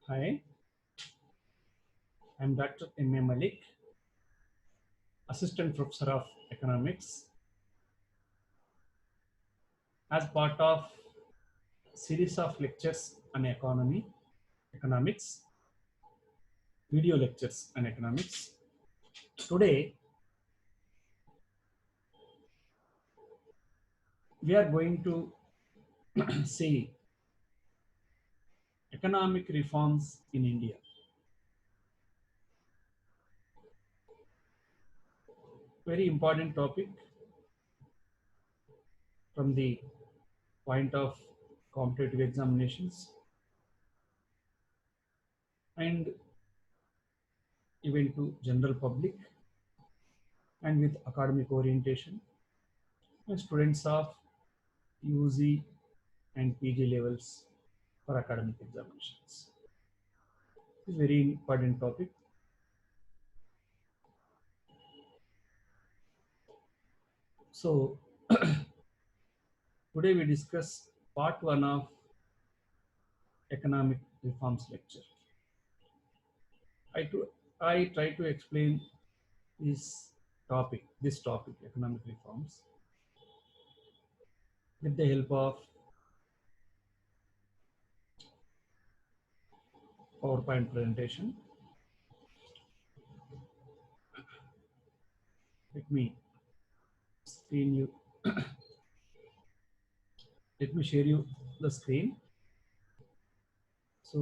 Hi, I'm Dr. M.A. Malik, Assistant Professor of Economics. As part of series of lectures on economics, video lectures on economics. Today, we are going to see economic reforms in India. Very important topic from the point of competitive examinations and even to general public and with academic orientation and students of UG and PG levels for academic examinations. It's a very important topic. So today we discuss part 1 of economic reforms lecture. I try to explain this topic, economic reforms, with the help of PowerPoint presentation. Let me screen you. Let me share you the screen. So,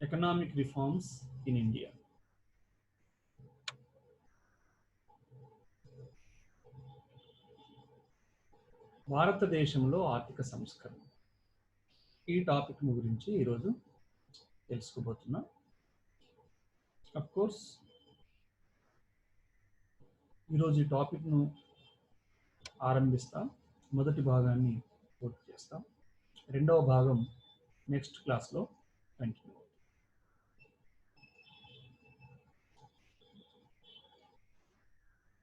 economic reforms in India. భారతదేశంలో ఆర్థిక సంస్కరణ ఈ topic గురించి ఈరోజు తెలుసుకోబోతున్నాం. Of course ఈరోజు ఈ టాపిక్ను ఆరంభిస్తాం. మొదటి భాగాన్ని పూర్తి చేస్తాం. రెండవ భాగం నెక్స్ట్ క్లాస్లో కంటిన్యూ.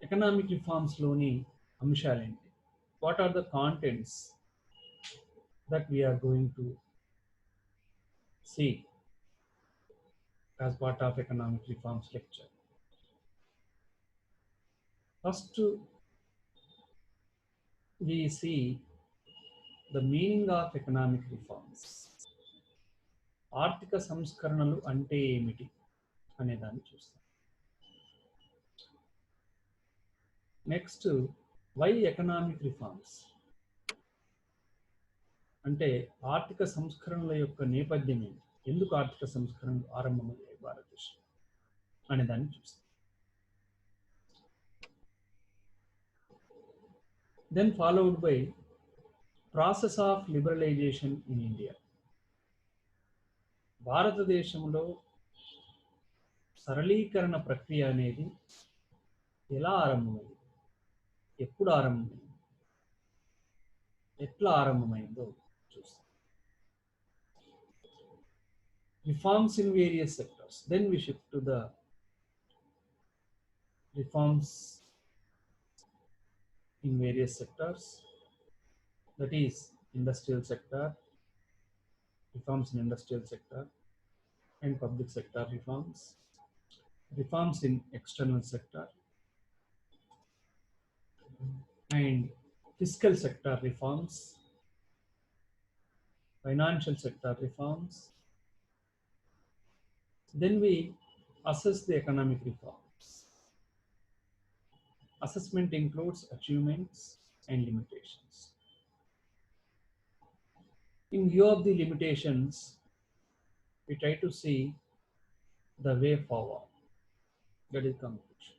ఎకనామిక్ రిఫార్మ్స్లోని అంశాలేంటి? What are the contents that we are going to see as part of economic reforms lecture. First, we see the meaning of economic reforms. ఆర్థిక సంస్కరణలు అంటే ఏమిటి అనే దాన్ని చూస్తాం. నెక్స్ట్, వై ఎకనామిక్ రిఫార్మ్స్ అంటే ఆర్థిక సంస్కరణల యొక్క నేపథ్యం ఏంటి, ఎందుకు ఆర్థిక సంస్కరణలు ఆరంభమయ్యాయి భారతదేశం అనే దాన్ని చూస్తాం. Then followed by process of liberalisation in India. భారతదేశంలో సరళీకరణ ప్రక్రియ అనేది ఎలా ఆరంభమైంది, ఎప్పుడు ఆరంభమైంది, ఎట్లా ఆరంభమైందో చూస్తాం. Reforms in various sectors. Then we shift to the reforms in various sectors, that is industrial sector, reforms in industrial sector and public sector reforms, reforms in external sector and fiscal sector reforms, financial sector reforms. Then we assess the economic reforms. Assessment includes achievements and limitations. In view of the limitations, we try to see the way forward. That is conclusion.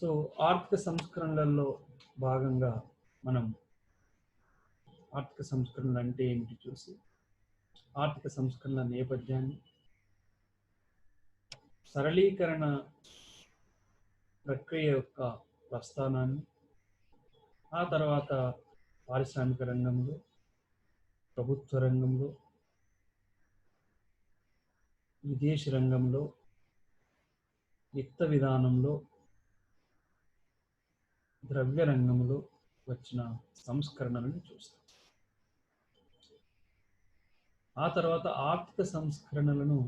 So, ఆర్థిక సంస్కరణలలో భాగంగా మనం ఆర్థిక సంస్కరణలు అంటే ఏమిటి చూసి, ఆర్థిక సంస్కరణల నేపథ్యాన్ని, సరళీకరణ ప్రక్రియ యొక్క ప్రస్థానాన్ని, ఆ తర్వాత పారిశ్రామిక రంగంలో, ప్రభుత్వ రంగంలో, విదేశీ రంగంలో, విత్త విధానంలో, ద్రవ్య రంగంలో వచ్చిన సంస్కరణలను చూస్తాం. ఆ తర్వాత ఆర్థిక సంస్కరణలను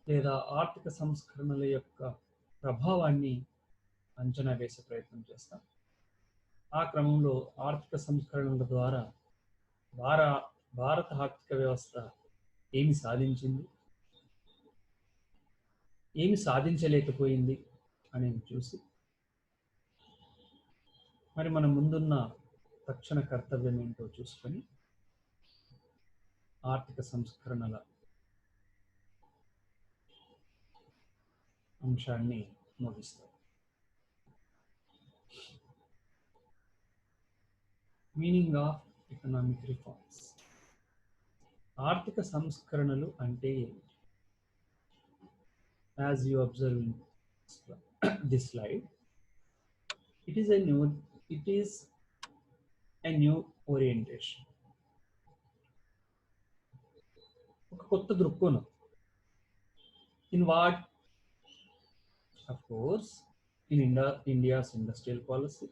లేదా ఆర్థిక సంస్కరణల యొక్క ప్రభావాన్ని అంచనా వేసే ప్రయత్నం చేస్తాం. ఆ క్రమంలో ఆర్థిక సంస్కరణల ద్వారా భారత ఆర్థిక వ్యవస్థ ఏమి సాధించింది, ఏమి సాధించలేకపోయింది అనేది చూసి మరి మన ముందున్న తక్షణ కర్తవ్యం ఏంటో చూసుకొని ఆర్థిక సంస్కరణల అంశాన్ని ముగిస్తాం. Meaning of economic reforms. ఆర్థిక సంస్కరణలు అంటే ఏమిటి? As you observe in this slide, it is a new orientation. ఒక కొత్త దృక్కోణం. In what? Of course, in India's industrial policy,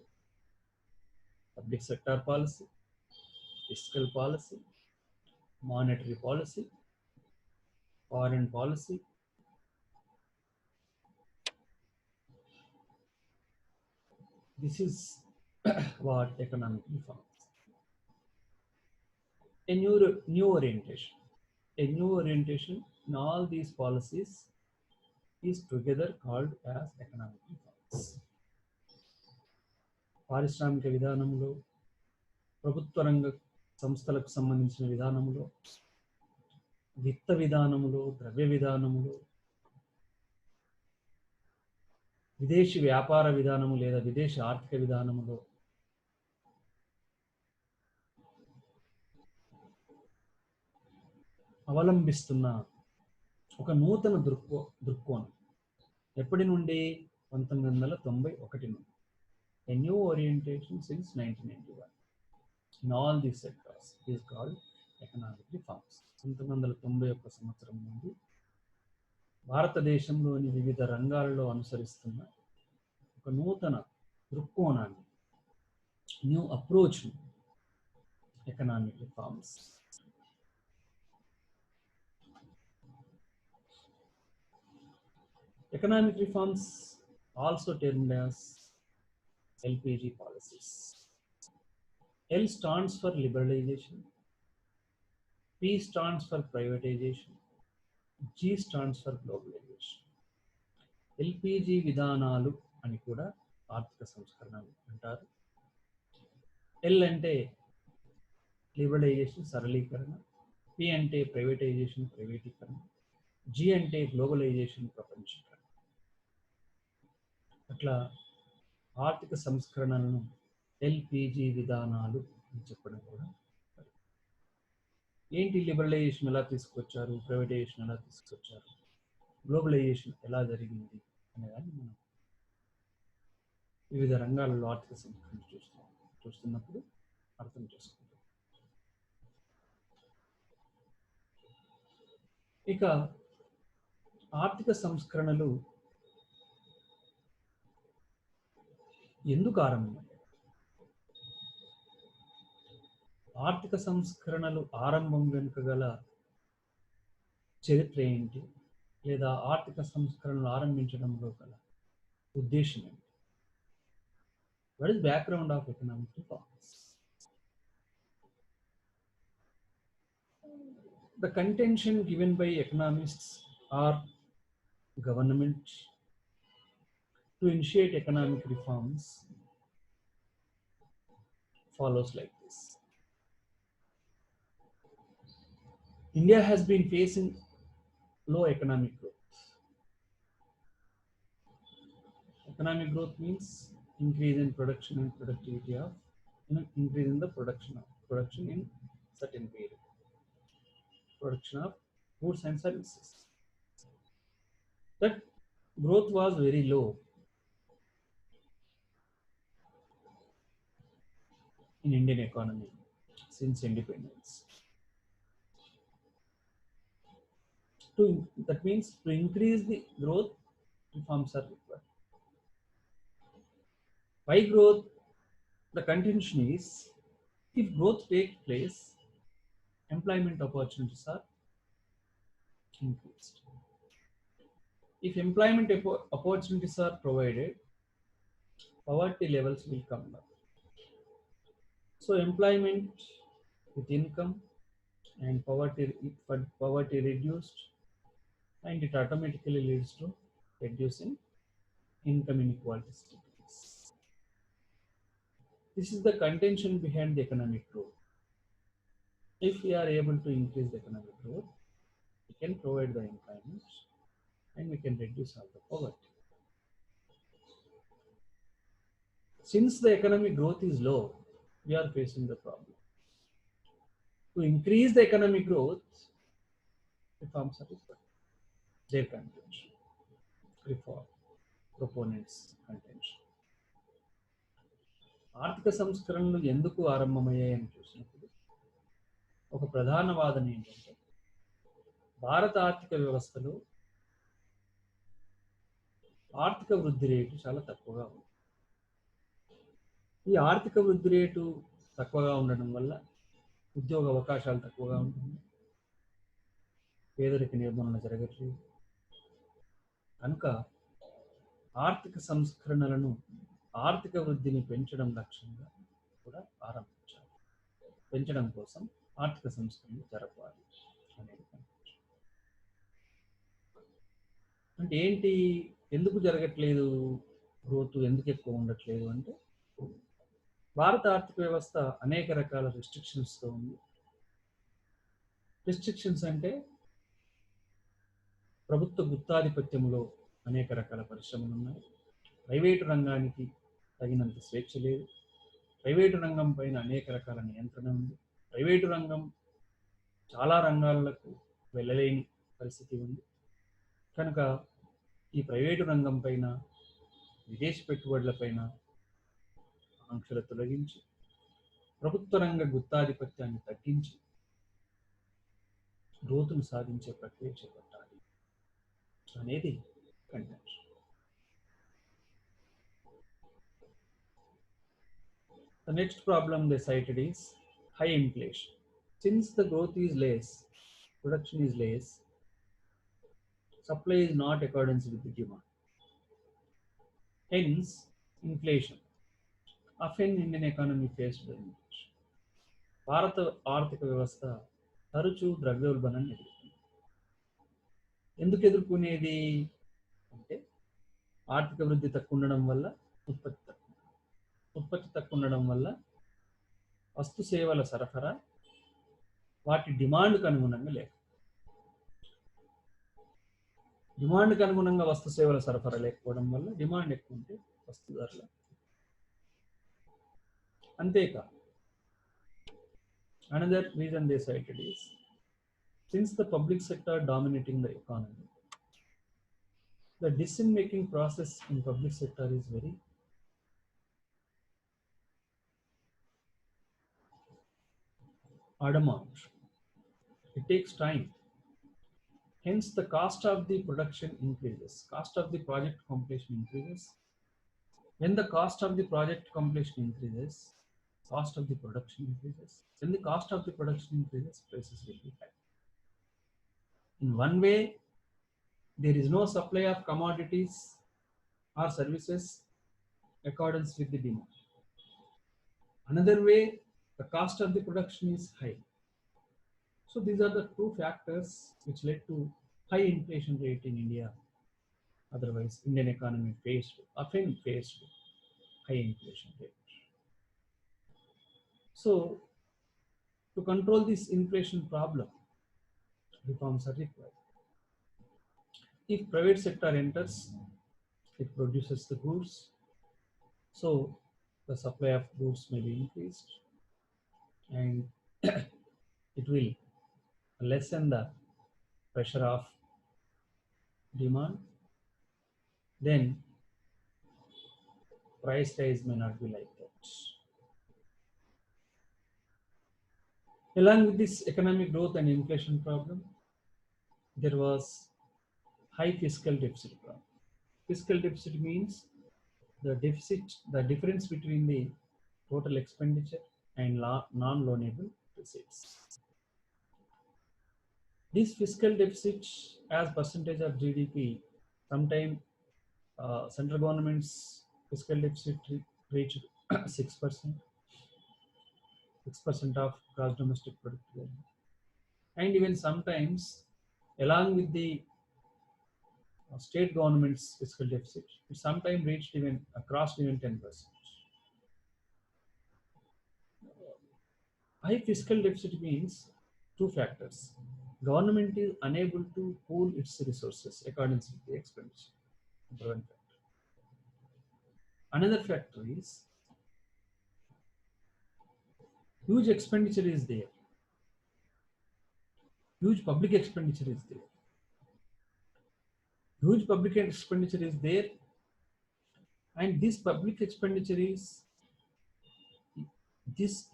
public sector policy, fiscal policy, monetary policy, foreign policy, this is what economic reforms. A new orientation. A new orientation in all these policies is together called as economic reforms. పారిశ్రామిక విధానంలో, ప్రభుత్వ రంగ సంస్థలకు సంబంధించిన విధానంలో, విత్త విధానంలో, ద్రవ్య విధానంలో, విదేశీ వ్యాపార విధానము లేదా విదేశీ ఆర్థిక విధానంలో అవలంబిస్తున్న ఒక నూతన దృక్కోణం ఎప్పటి నుండి? 1991 నుండి. A new orientation since 1991 in all these sectors is called economic reforms. 1991 సంవత్సరం నుండి భారతదేశంలోని వివిధ రంగాలలో అనుసరిస్తున్న ఒక నూతన దృక్కోణాన్ని, new approach, economic reforms. Economic reforms, also termed as LPG policies. L stands for liberalization, P stands for privatization, G stands for globalization. LPG విధానాలు అని కూడా ఆర్థిక సంస్కరణలు అంటారు. L అంటే లిబరలైజేషన్, సరళీకరణ, P అంటే ప్రైవేటైజేషన్, ప్రైవేటీకరణ, G అంటే గ్లోబలైజేషన్, ప్రపంచీకరణ. అట్లా ఆర్థిక సంస్కరణలను ఎల్పిజి విధానాలు అని చెప్పడం కూడా. ఏంటి లిబరలైజేషన్ ఎలా తీసుకొచ్చారు, ప్రైవేటైజేషన్ ఎలా తీసుకొచ్చారు, గ్లోబలైజేషన్ ఎలా జరిగింది అనేదాన్ని మనం వివిధ రంగాలలో ఆర్థిక సంస్కరణ చూస్తున్నప్పుడు అర్థం చేసుకుంటాం. ఇక ఆర్థిక సంస్కరణలు ఎందుకు ఆరంభమయ్యాయి? ఆర్థిక సంస్కరణలు ఆరంభం వెనుక గల చరిత్ర ఏంటి, లేదా ఆర్థిక సంస్కరణలు ఆరంభించడంలో గల ఉద్దేశం ఏంటి? What is background of economic reforms? The contention given by economists or government to initiate economic reforms follows like this. India has been facing low economic growth. Economic growth means increase in production and productivity of, increase in the production in certain period. Production of goods and services. That growth was very low in Indian economy since independence. That means to increase the growth, reforms are required. Why growth? The contention is, if growth takes place, employment opportunities are increased. If employment opportunities are provided, poverty levels will come down. So employment with income and poverty reduced, and it automatically leads to reducing income inequalities. This is the contention behind the economic growth. If we are able to increase the economic growth, we can provide the employment and we can reduce all the poverty. Since the economic growth is low, we are facing the problem. To increase the economic growth, reforms are required. Their contention. Reform proponents contention. ఆర్థిక సంస్కరణలు ఎందుకు ఆరంభమయ్యాయని చూసినప్పుడు ఒక ప్రధాన వాదన ఏంటంటే, భారత ఆర్థిక వ్యవస్థలో ఆర్థిక వృద్ధి రేటు చాలా తక్కువగా ఉంది. ఈ ఆర్థిక వృద్ధి రేటు తక్కువగా ఉండడం వల్ల ఉద్యోగ అవకాశాలు తక్కువగా ఉంటుంది, పేదరిక నిర్మూలన జరగట్లేదు. కనుక ఆర్థిక సంస్కరణలను ఆర్థిక వృద్ధిని పెంచడం లక్ష్యంగా కూడా ఆరంభించాలి. పెంచడం కోసం ఆర్థిక సంస్కరణలు జరపాలి అనేది. అంటే ఏంటి, ఎందుకు జరగట్లేదు గ్రోత్, ఎందుకు ఎక్కువ ఉండట్లేదు అంటే, భారత ఆర్థిక వ్యవస్థ అనేక రకాల రిస్ట్రిక్షన్స్తో ఉంది. రిస్ట్రిక్షన్స్ అంటే ప్రభుత్వ గుత్తాధిపత్యంలో అనేక రకాల పరిశ్రమలు ఉన్నాయి. ప్రైవేటు రంగానికి తగినంత స్వేచ్ఛ లేదు. ప్రైవేటు రంగం పైన అనేక రకాల నియంత్రణ ఉంది. ప్రైవేటు రంగం చాలా రంగాలకు వెళ్ళలేని పరిస్థితి ఉంది. కనుక ఈ ప్రైవేటు రంగం పైన, విదేశీ పెట్టుబడుల పైన ఆంక్షలు తొలగించి, ప్రభుత్వ రంగ గుత్తాధిపత్యాన్ని తగ్గించి గ్రోత్ను సాధించే ప్రక్రియ చేపట్టాలి అనేది contention. The next problem they cited is high inflation. Since the growth is less, production is less, supply is not accordance with the demand. Hence, inflation. Often Indian economy faced the inflation. భారత ఆర్థిక వ్యవస్థ తరచూ ద్రవ్యోల్బణాన్ని ఎదుర్కొంది. ఎందుకు ఎదుర్కొనేది అంటే, ఆర్థిక వృద్ధి తక్కువ ఉండడం వల్ల ఉత్పత్తి తక్కువ ఉండడం వల్ల వస్తు సేవల సరఫరా వాటి డిమాండ్కు అనుగుణంగా లేక, డిమాండ్కు అనుగుణంగా వస్తు సేవల సరఫరా లేకపోవడం వల్ల డిమాండ్ ఎక్కువ ఉంటే వస్తు ధరలు. అంతేకాదు, another reason they cited is, since the public sector dominating the economy, the decision making process in public sector is very adamant. It takes time. Hence, the cost of the production increases. Cost of the project completion increases. When the cost of the project completion increases, cost of the production increases. When the cost of the production increases, prices will be high. In one way, there is no supply of commodities or services accordance with the demand. Another way, the cost of the production is high. So these are the two factors which led to high inflation rate in India. Otherwise, Indian economy often faced high inflation rate. So, to control this inflation problem, reforms are required. If private sector enters, it produces the goods, so the supply of goods may be increased, and it will lessen the pressure of demand. Then price rise may not be like that. Along with this economic growth and inflation problem, there was high fiscal deficit problem. Fiscal deficit means the difference between the total expenditure, and non-loanable receipts. This fiscal deficit as percentage of GDP, sometimes central government's fiscal deficit reached 6%, 6% of gross domestic product value. And even sometimes, along with the state government's fiscal deficit, it sometimes reached even across even 10%. High fiscal deficit means two factors. Government is unable to pool its resources according to the expenditure. One factor. Another factor is huge expenditure is there. Huge public expenditure is there. Huge public expenditure is there, and this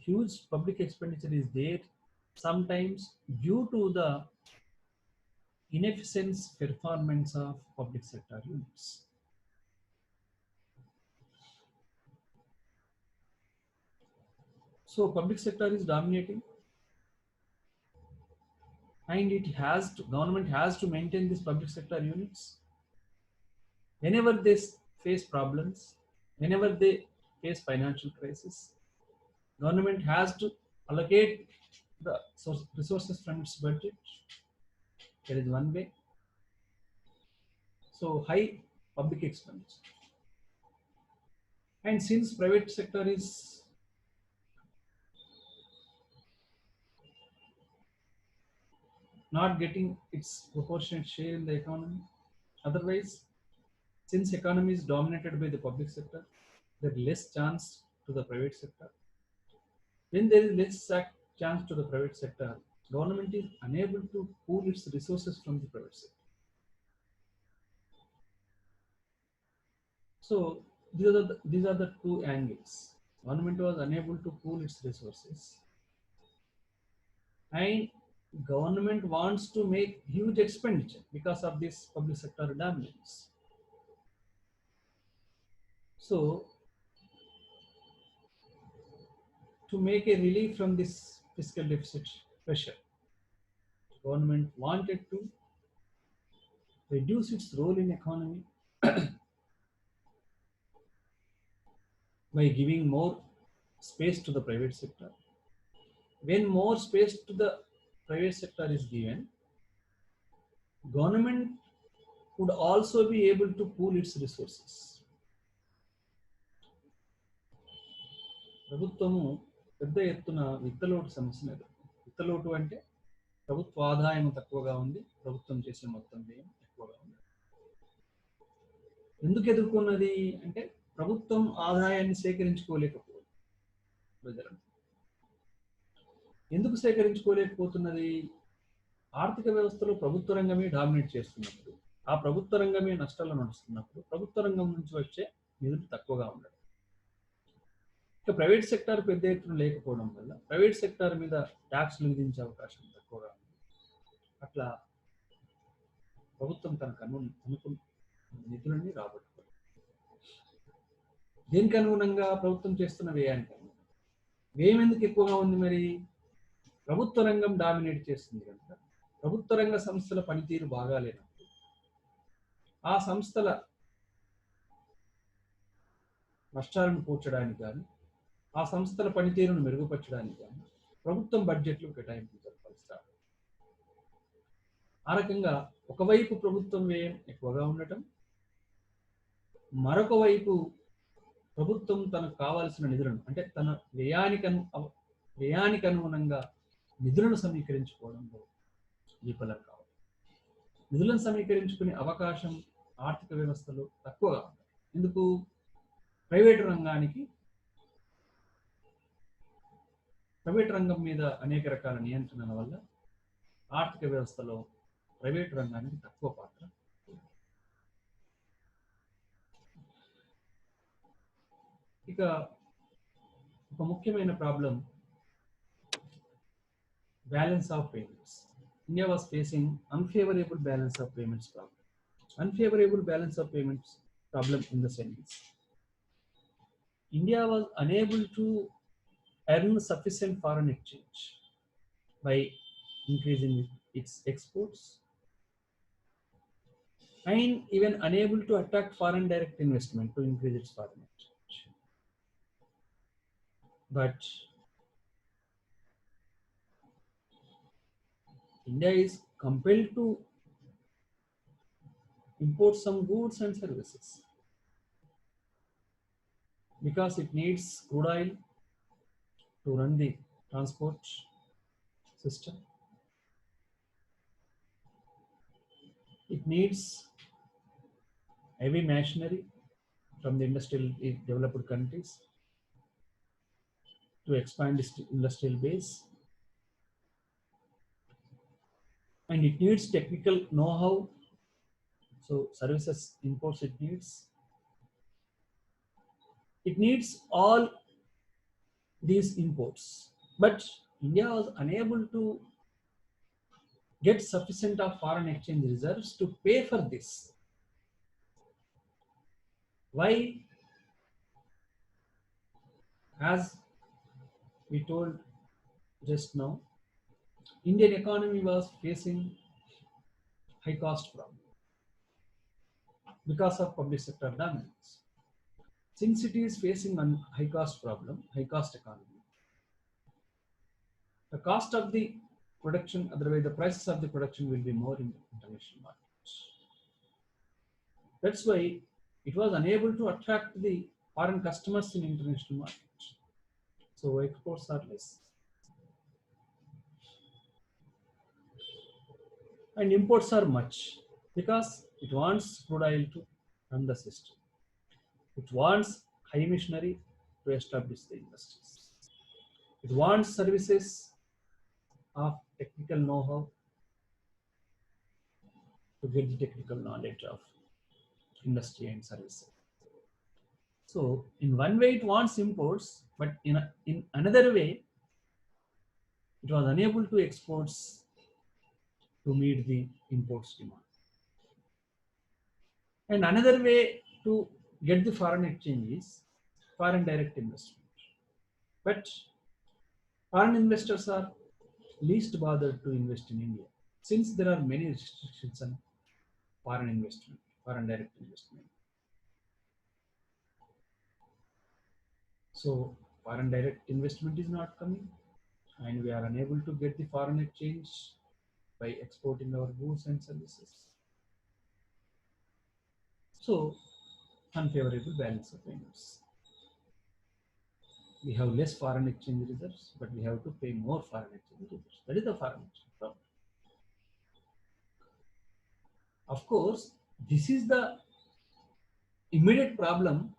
huge public expenditure is there sometimes due to the inefficient performance of public sector units. So public sector is dominating, and government has to maintain these public sector units. Whenever they face problems, whenever they face financial crisis, government has to allocate the resources from its budget. There is one way. So high public expenditure. And since private sector is not getting its proportionate share in the economy, otherwise, since economy is dominated by the public sector, there is less chance to the private sector. When there is less chance to the private sector, government is unable to pool its resources from the private sector. So these are the two angles. Government was unable to pool its resources, and government wants to make huge expenditure because of this public sector dominance. So to make a relief from this fiscal deficit pressure, government wanted to reduce its role in economy by giving more space to the private sector. When more space to the private sector is given, government would also be able to pool its resources. ప్రభుత్వము పెద్ద ఎత్తున విత్తలోటు సమస్యను ఎదుర్కొంది. విత్తలోటు అంటే ప్రభుత్వ ఆదాయం తక్కువగా ఉంది, ప్రభుత్వం చేసే మొత్తం వ్యయం ఎక్కువగా ఉంది. ఎందుకు ఎదుర్కొన్నది అంటే ప్రభుత్వం ఆదాయాన్ని సేకరించుకోలేకపోతుంది. ప్రజలను ఎందుకు సేకరించుకోలేకపోతున్నది? ఆర్థిక వ్యవస్థలో ప్రభుత్వ రంగమే డామినేట్ చేస్తున్నప్పుడు, ఆ ప్రభుత్వ రంగమే నష్టాల్లో నడుస్తున్నప్పుడు, ప్రభుత్వ రంగం నుంచి వచ్చే నిధులు తక్కువగా ఉండడం. ఇక ప్రైవేట్ సెక్టార్ పెద్ద ఎత్తున లేకపోవడం వల్ల ప్రైవేట్ సెక్టార్ మీద ట్యాక్స్లు విధించే అవకాశం తక్కువగా ఉంది. అట్లా ప్రభుత్వం తనకు అనుకున్న నిధులని రాబట్టుకోవాలి. దీనికి అనుగుణంగా ప్రభుత్వం చేస్తున్న వ్యయానికి వ్యయం ఎందుకు ఎక్కువగా ఉంది? మరి ప్రభుత్వ రంగం డామినేట్ చేస్తుంది కనుక ప్రభుత్వ రంగ సంస్థల పనితీరు బాగాలేనప్పుడు ఆ సంస్థల నష్టాలను పూడ్చడానికి కానీ ఆ సంస్థల పనితీరును మెరుగుపరచడానికి కానీ ప్రభుత్వం బడ్జెట్లు కేటాయింపులు జరపాల్సి. ఆ రకంగా ఒకవైపు ప్రభుత్వం వ్యయం ఎక్కువగా ఉండటం, మరొక వైపు ప్రభుత్వం తనకు కావాల్సిన నిధులను అంటే తన వ్యయానికి అనుగుణంగా నిధులను సమీకరించుకోవడంలో విఫలం కావాలి. నిధులను సమీకరించుకునే అవకాశం ఆర్థిక వ్యవస్థలో తక్కువగా ఉంది. ఎందుకు? ప్రైవేటు రంగం మీద అనేక రకాల నియంత్రణల వల్ల ఆర్థిక వ్యవస్థలో ప్రైవేటు రంగానికి తక్కువ పాత్ర. ఇక ఒక ముఖ్యమైన problem balance of payments. India was facing unfavorable balance of payments problem. Unfavorable balance of payments problem in the sense India was unable to earn sufficient foreign exchange by increasing its exports, and even unable to attract foreign direct investment to increase its foreign exchange. But India is compelled to import some goods and services because it needs crude oil to run the transport system. It needs heavy machinery from the industrial developed countries to expand its industrial base, and it needs technical know-how. So services imports it needs. It needs all these imports, but India was unable to get sufficient of foreign exchange reserves to pay for this. Why? As we told just now, Indian economy was facing high cost problem because of public sector dominance. Since it is facing a high cost problem, high cost economy, the cost of the production, otherwise the prices of the production will be more in the international markets. That's why it was unable to attract the foreign customers in international markets. So exports are less. And imports are much because it wants crude oil to run the system. It wants high machinery to establish the industries. It wants services of technical know-how to get the technical knowledge of industry and services. So in one way it wants imports, but in another way it was unable to exports to meet the imports demand. And another way to get the foreign exchange is foreign direct investment. But foreign investors are least bothered to invest in India since there are many restrictions on foreign investment, foreign direct investment. So foreign direct investment is not coming, and we are unable to get the foreign exchange by exporting our goods and services. So unfavorable balance of payments. We have less foreign exchange reserves, but we have to pay more foreign exchange reserves. That is the foreign exchange problem. Of course, this is the immediate problem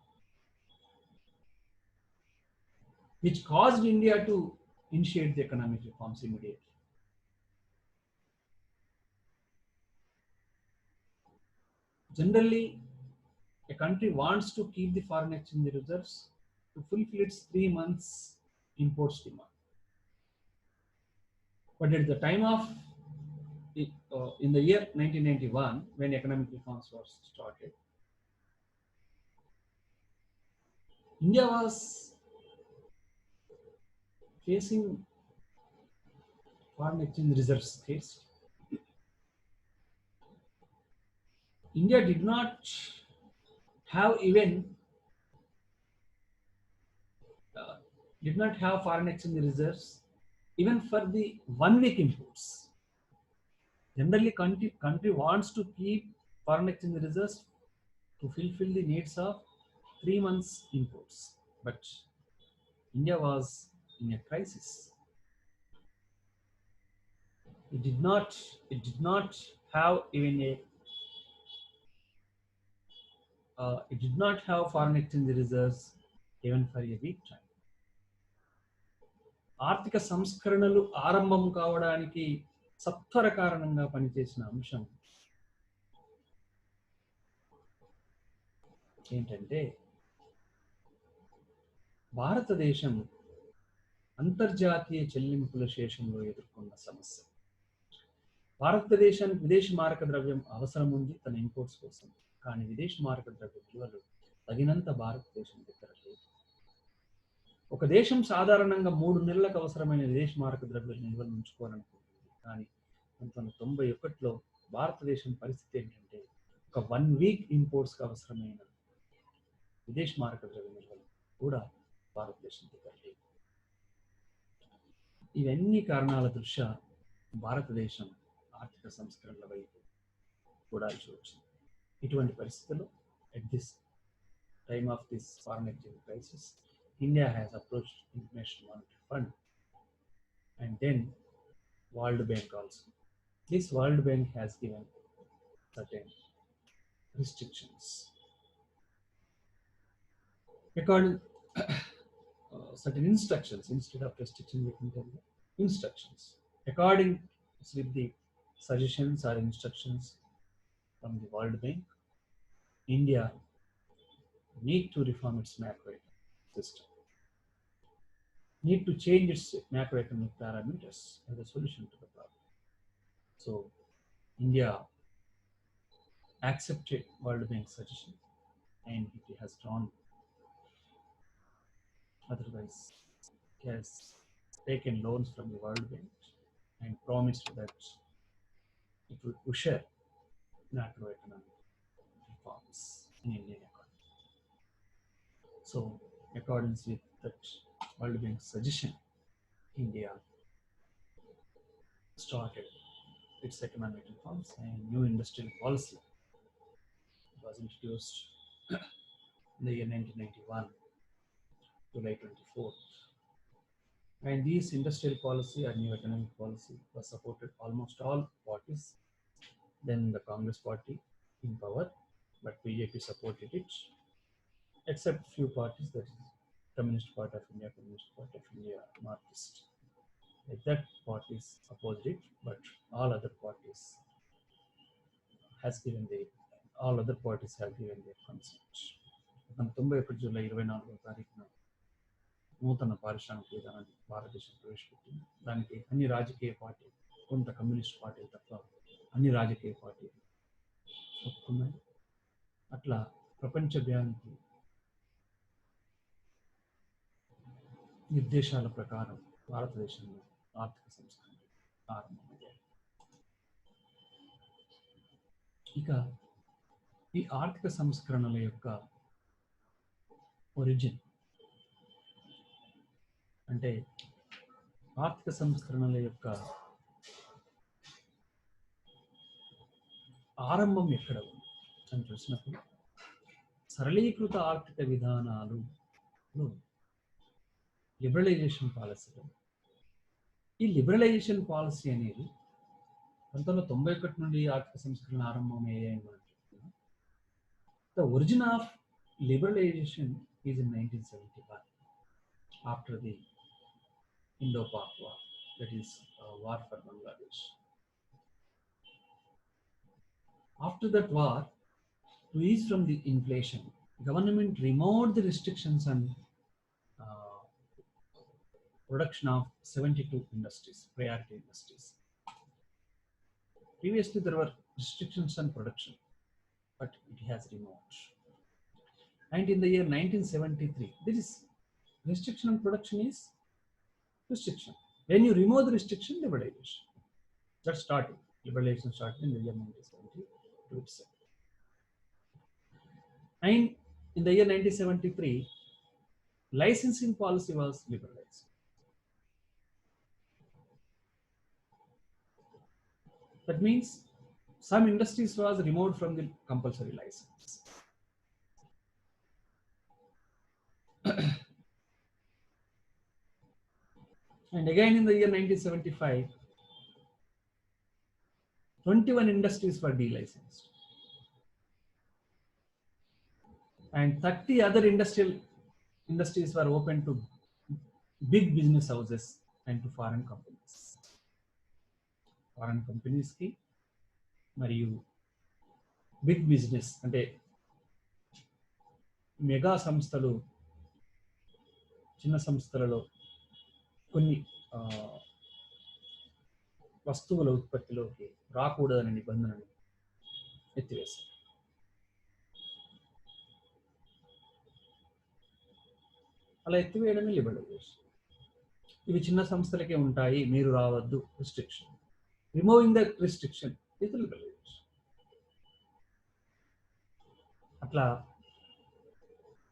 which caused India to initiate the economic reforms immediately. Generally, a country wants to keep the foreign exchange reserves to fulfill its 3 months imports demand. But at the time of in the year 1991, when economic reforms were started, India was facing foreign exchange reserves scarcity. India did not have even did not have foreign exchange reserves even for the 1 week imports. Generally, country wants to keep foreign exchange reserves to fulfill the needs of 3 months imports. But India was in a crisis. It did not have even it did not have foreign exchange reserves even for a week time. ఆర్థిక సంస్కరణలు ఆరంభం కావడానికి సత్వర కారణంగా పనిచేసిన అంశం ఏంటంటే భారతదేశం అంతర్జాతీయ చెల్లింపుల శేషంలో ఎదుర్కొన్న సమస్య. భారతదేశానికి విదేశీ మారక ద్రవ్యం అవసరం ఉంది తన ఇంపోర్ట్స్ కోసం, కానీ విదేశీ మారక ద్రవ్య విలువలు తగినంత భారతదేశం దగ్గర లేదు. ఒక దేశం సాధారణంగా 3 నెలలకు అవసరమైన విదేశీ మారక ద్రవ్యాలు నిల్వలు ఉంచుకోవాలనుకుంటుంది. కానీ 1991లో భారతదేశం పరిస్థితి ఏంటంటే ఒక 1 వీక్ ఇంపోర్ట్స్కి అవసరమైన విదేశీ మారక ద్రవ్య నిల్వలు కూడా భారతదేశం దగ్గర లేవు. ఇవన్నీ కారణాల దృష్ట్యా భారతదేశం ఆర్థిక సంస్కరణల వైపు చూడాల్సి వచ్చింది. ఇటువంటి పరిస్థితుల్లో at this time of this foreign exchange crisis, India has approached International Monetary Fund and then World Bank also. This World Bank has given certain restrictions. According certain instructions, instead of restrictions, we can tell instructions. According with the suggestions or instructions from the World Bank, India need to reform its macroeconomic system, need to change its macroeconomic parameters as a solution to the problem. So India accepted World Bank's suggestion and it has drawn, otherwise it has taken loans from the World Bank and promised that it would usher macroeconomic reforms in Indian economy. So according with that World Bank's suggestion, India started its economic reforms and new industrial policy was introduced in the year 1991, July 24th. And this industrial policy or new economic policy was supported almost all parties. Then the Congress party in power, but BJP supported it, except few parties, that is Communist Party of India, Communist Party of India, Marxist. Like that parties opposed it, but all other parties have given their consent. 1991 July 24వ తారీఖున నూతన పారిశ్రామిక విధానాన్ని భారతదేశం ప్రవేశపెట్టింది. దానికి అన్ని రాజకీయ పార్టీలు, కొంత కమ్యూనిస్ట్ పార్టీలు తప్ప అన్ని రాజకీయ పార్టీలు ఒప్పుకున్నాయి. అట్లా ప్రపంచ బ్యాంకు నిర్దేశాల ప్రకారం భారతదేశంలో ఆర్థిక సంస్కరణ ప్రారంభమయ్యాయి. ఇక ఈ ఆర్థిక సంస్కరణల యొక్క ఒరిజిన్ అంటే ఆర్థిక సంస్కరణల యొక్క ఆరంభం ఎక్కడ ఉంది అని చూసినప్పుడు సరళీకృత ఆర్థిక విధానాలు లిబరలైజేషన్ పాలసీలో ఈ లిబరలైజేషన్ పాలసీ అనేది 1991 నుండి ఆర్థిక సంస్కరణ ఆరంభమయ్యాయని మనం చెప్తున్నాం. The origin of liberalisation is in 1971 after the Indo-Pak War, that is war for Bangladesh. After that war, to ease from the inflation, government removed the restrictions on production of 72 industries, priority industries. Previously, there were restrictions on production, but it has removed. And in the year 1973, there is restriction on production is restriction. When you remove the restriction, liberalization. That started. Liberalization started in the year 1972 itself. And in the year 1973, licensing policy was liberalized. That means some industries was removed from the compulsory license. And again in the year 1975, 21 industries were delicensed. And 30 other industries were open to big business houses and to foreign companies. Foreign companies ki mariyu big business ante mega samsthalu chinna samsthaలలో కొన్ని వస్తువుల ఉత్పత్తిలోకి రాకూడదనే నిబంధనను ఎత్తివేశారు. అలా ఎత్తివేయడమే liberalisation. ఇవి చిన్న సంస్థలకే ఉంటాయి, మీరు రావద్దు, restriction. Removing the restriction is liberalization. అట్లా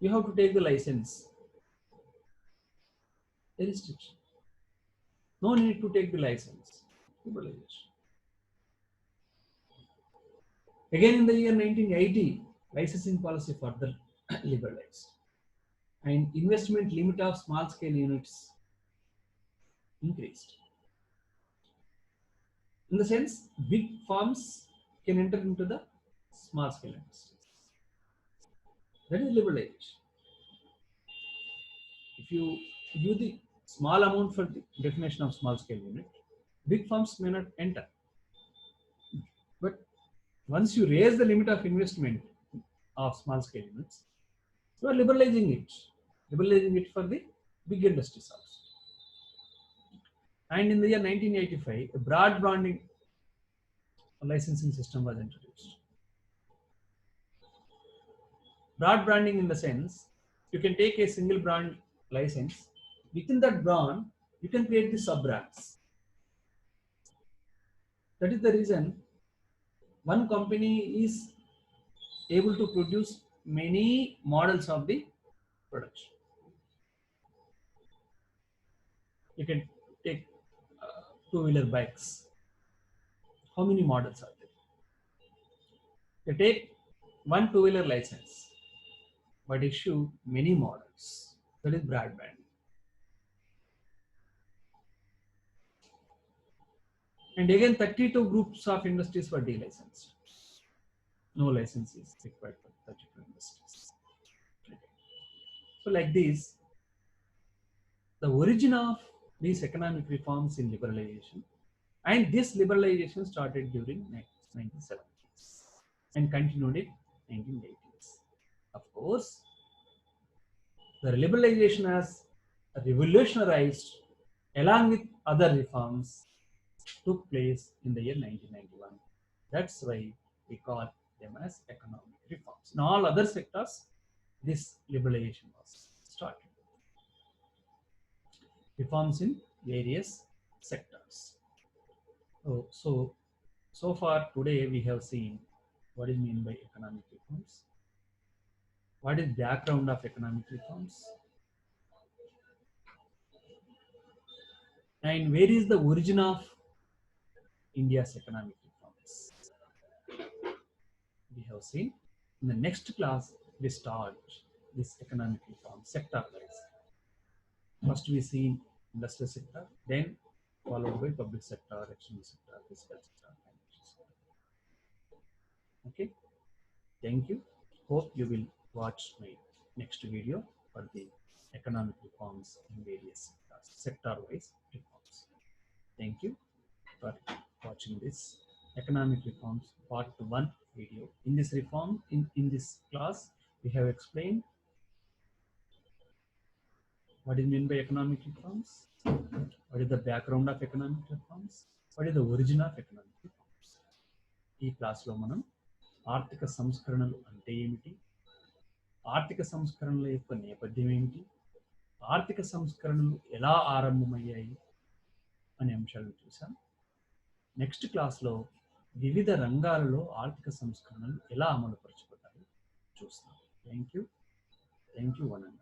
you have to take the license, a restriction. No need to take the license, liberalization. Again in the year 1980, licensing policy further liberalized, and investment limit of small scale units increased. In the sense, big firms can enter into the small scale industries. That is liberalization. If you use the small amount for the definition of small scale unit, big firms may not enter. But once you raise the limit of investment of small scale units, you are liberalizing it for the big industries also. And in the year 1985, a broad branding licensing system was introduced. Broad branding in the sense, you can take a single brand license. Within that brand, you can create the sub brands. That is the reason one company is able to produce many models of the production. You can take two-wheeler bikes. How many models are there? You take one two-wheeler license, but issue many models. That is broadband. And again, 32 groups of industries were delicensed. No license is required for 32 industries. So like this, the origin of these economic reforms in liberalization, and this liberalization started during 1970s and continued in 1980s. Of course, the liberalization has revolutionized along with other reforms took place in the year 1991. That's why we call them as economic reforms. In all other sectors, this liberalization was started. Reforms in various sectors. So far today we have seen what is meant by economic reforms, what is background of economic reforms, and where is the origin of India's economic reforms. We have seen. In the next class we start this economic reform sector wise. First we see industrial sector, then followed by public sector, external sector, fiscal sector, financial sector. Okay, thank you. Hope you will watch my next video for the economic reforms in various sectors, sector-wise reforms. Thank you for watching this economic reforms part 1 video. In this reform, in this class, we have explained what is meant by economic reforms, what is the background of economic reforms, what is the origin of economic reforms. ఈ క్లాస్లో మనం ఆర్థిక సంస్కరణలు అంటే ఏమిటి, ఆర్థిక సంస్కరణల యొక్క నేపథ్యం ఏమిటి, ఆర్థిక సంస్కరణలు ఎలా ఆరంభమయ్యాయి అనే అంశాలను చూసాం. నెక్స్ట్ క్లాస్లో వివిధ రంగాలలో ఆర్థిక సంస్కరణలు ఎలా అమలుపరచబడ్డాయి చూస్తాం. Thank you one and